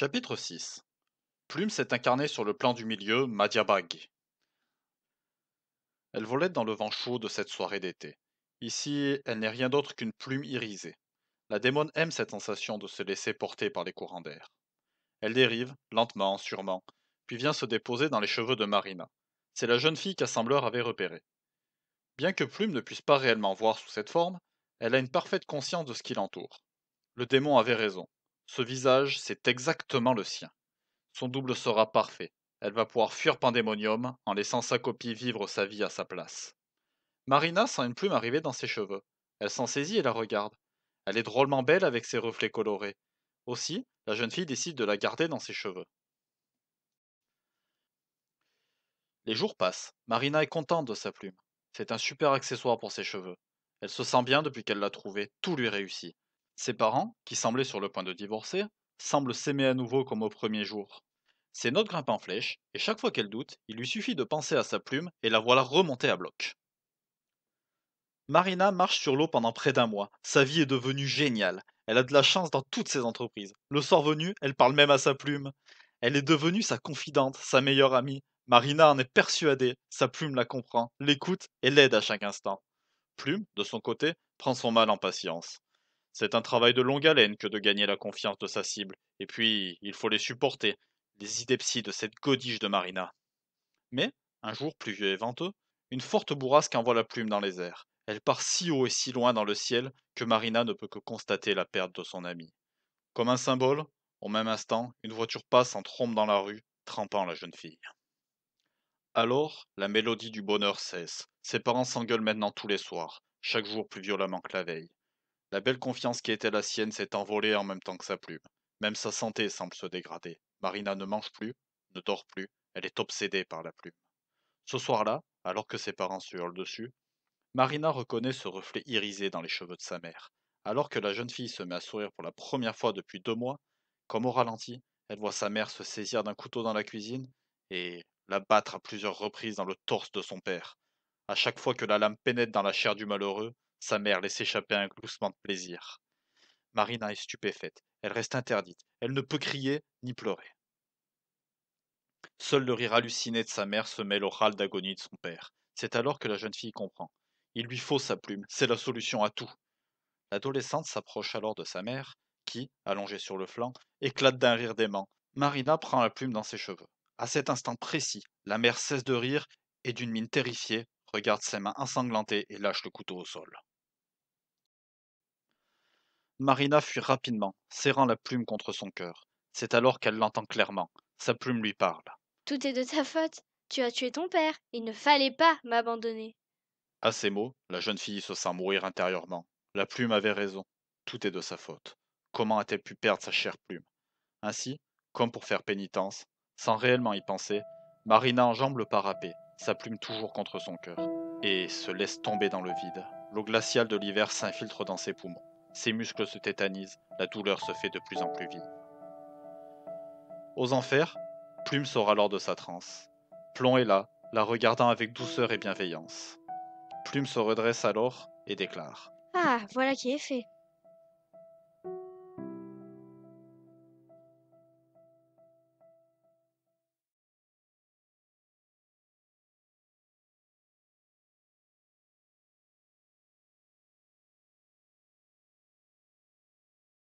Chapitre 6. Plume s'est incarnée sur le plan du milieu, Madiabag. Elle volait dans le vent chaud de cette soirée d'été. Ici, elle n'est rien d'autre qu'une plume irisée. La démone aime cette sensation de se laisser porter par les courants d'air. Elle dérive, lentement, sûrement, puis vient se déposer dans les cheveux de Marina. C'est la jeune fille qu'Assembleur avait repérée. Bien que Plume ne puisse pas réellement voir sous cette forme, elle a une parfaite conscience de ce qui l'entoure. Le démon avait raison. Ce visage, c'est exactement le sien. Son double sera parfait. Elle va pouvoir fuir Pandémonium en laissant sa copie vivre sa vie à sa place. Marina sent une plume arriver dans ses cheveux. Elle s'en saisit et la regarde. Elle est drôlement belle avec ses reflets colorés. Aussi, la jeune fille décide de la garder dans ses cheveux. Les jours passent. Marina est contente de sa plume. C'est un super accessoire pour ses cheveux. Elle se sent bien depuis qu'elle l'a trouvé, tout lui réussit. Ses parents, qui semblaient sur le point de divorcer, semblent s'aimer à nouveau comme au premier jour. Ses notes grimpent en flèche, et chaque fois qu'elle doute, il lui suffit de penser à sa plume et la voilà remontée à bloc. Marina marche sur l'eau pendant près d'un mois. Sa vie est devenue géniale. Elle a de la chance dans toutes ses entreprises. Le soir venu, elle parle même à sa plume. Elle est devenue sa confidente, sa meilleure amie. Marina en est persuadée. Sa plume la comprend, l'écoute et l'aide à chaque instant. Plume, de son côté, prend son mal en patience. C'est un travail de longue haleine que de gagner la confiance de sa cible. Et puis, il faut les supporter, les idepsies de cette godiche de Marina. Mais, un jour pluvieux et venteux, une forte bourrasque envoie la plume dans les airs. Elle part si haut et si loin dans le ciel que Marina ne peut que constater la perte de son amie. Comme un symbole, au même instant, une voiture passe en trombe dans la rue, trempant la jeune fille. Alors, la mélodie du bonheur cesse. Ses parents s'engueulent maintenant tous les soirs, chaque jour plus violemment que la veille. La belle confiance qui était la sienne s'est envolée en même temps que sa plume. Même sa santé semble se dégrader. Marina ne mange plus, ne dort plus, elle est obsédée par la plume. Ce soir-là, alors que ses parents se hurlent dessus, Marina reconnaît ce reflet irisé dans les cheveux de sa mère. Alors que la jeune fille se met à sourire pour la première fois depuis 2 mois, comme au ralenti, elle voit sa mère se saisir d'un couteau dans la cuisine et la battre à plusieurs reprises dans le torse de son père. À chaque fois que la lame pénètre dans la chair du malheureux, sa mère laisse échapper un gloussement de plaisir. Marina est stupéfaite, elle reste interdite, elle ne peut crier ni pleurer. Seul le rire halluciné de sa mère se mêle au râle d'agonie de son père. C'est alors que la jeune fille comprend. Il lui faut sa plume, c'est la solution à tout. L'adolescente s'approche alors de sa mère, qui, allongée sur le flanc, éclate d'un rire dément. Marina prend la plume dans ses cheveux. À cet instant précis, la mère cesse de rire et d'une mine terrifiée, regarde ses mains ensanglantées et lâche le couteau au sol. Marina fuit rapidement, serrant la plume contre son cœur. C'est alors qu'elle l'entend clairement. Sa plume lui parle. Tout est de ta faute. Tu as tué ton père. Il ne fallait pas m'abandonner. À ces mots, la jeune fille se sent mourir intérieurement. La plume avait raison. Tout est de sa faute. Comment a-t-elle pu perdre sa chère plume? Ainsi, comme pour faire pénitence, sans réellement y penser, Marina enjambe le parapet, sa plume toujours contre son cœur, et se laisse tomber dans le vide. L'eau glaciale de l'hiver s'infiltre dans ses poumons. Ses muscles se tétanisent, la douleur se fait de plus en plus vive. Aux enfers, Plume sort alors de sa transe. Plomb est là, la regardant avec douceur et bienveillance. Plume se redresse alors et déclare. Ah, voilà qui est fait.